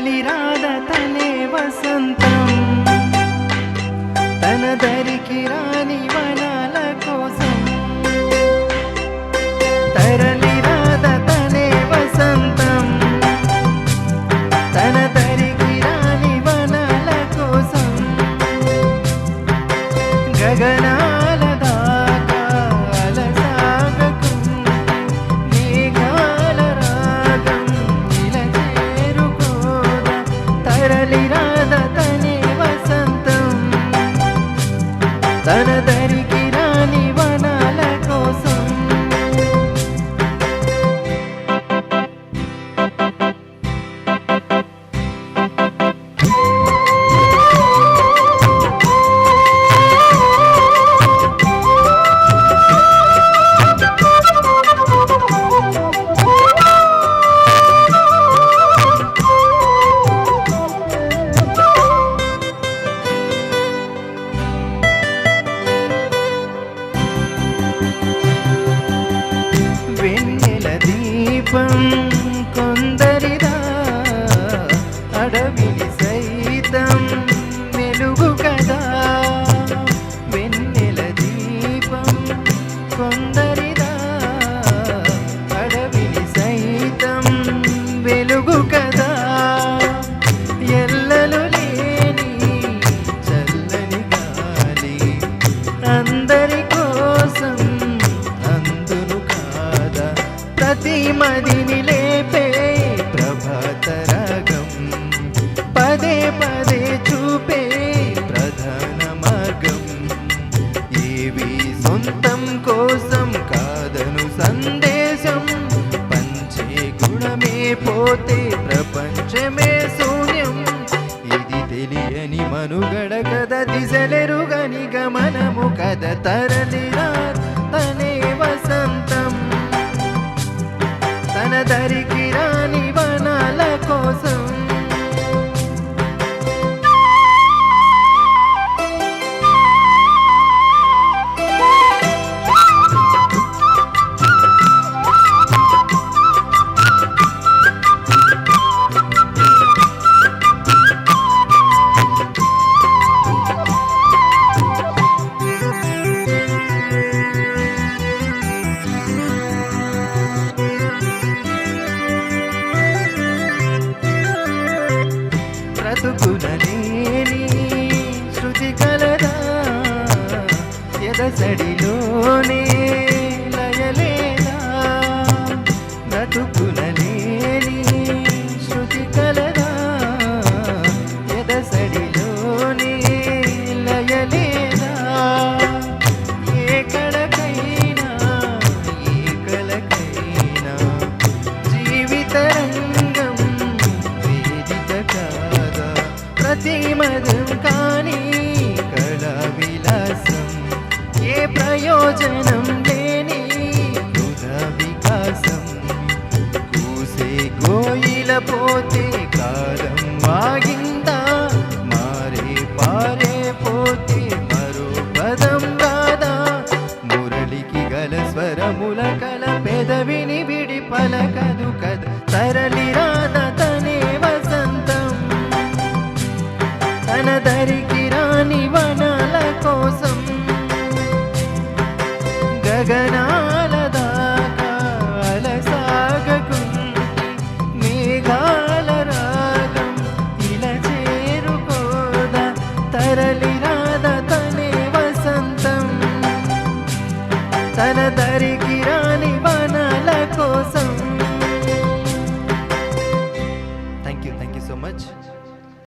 తరలి రాద తనే వసంతం తన దరికి రాని వనాల కోసం తరలి రాద తనే వసంతం తన దరికి రాని వనాల కోసం గగనాల దాకా అలసాగకు మేఘాల రాగం ఇలా చేరుకోదా తరలి రాద తనే వసంతం తన దరికి రాని వనాల కోసం వెన్నెల దీపం కొందరిదా అడవిని సైతం వెలుగు కదా వెన్నెల దీపం కొందరిదా అడవిని సైతం వెలుగు కదా ఎల్లలు లేని చల్లని గాలి అందరి కోసం ప్రతి మదిని లేపే ప్రభాత రాగం పదే పదే చూపే ప్రధాన మార్గం ఏవి సొంతం కోసం కాదను సందేశం పంచే గుణమే పోతే ప్రపంచమే శూన్యం ఇది తెలియని మనుగడ కథ దిశలెరుగని గమనము కథ తరలిరా తనే వసంతం తన దరికి రాని వనాల కోసం బ్రతుకునలేని శృతి కలదా ఎదసడిలోనే లయలేదా బ్రతుకునలేని శృతి కలదా ఎదసడిలోనే లయలేదా ఏ కళకైనా ఏ కళకైనా జీవిత రంగం వేదిక కాదా ప్రతి మదం కానీ కళా విలాసం ఏ ప్రయోజనం లేని వృధా వికాసం కూసే గోయిల పోతే కాలం వాగిందా మారే పారే పోతే మరో పదం రాదా మురళికి గల స్వరముల కల పెదవిని విడి పలకదు కద తరలి రాద తనే వసంతం తన దరికి రాని వనాల కోసం గగన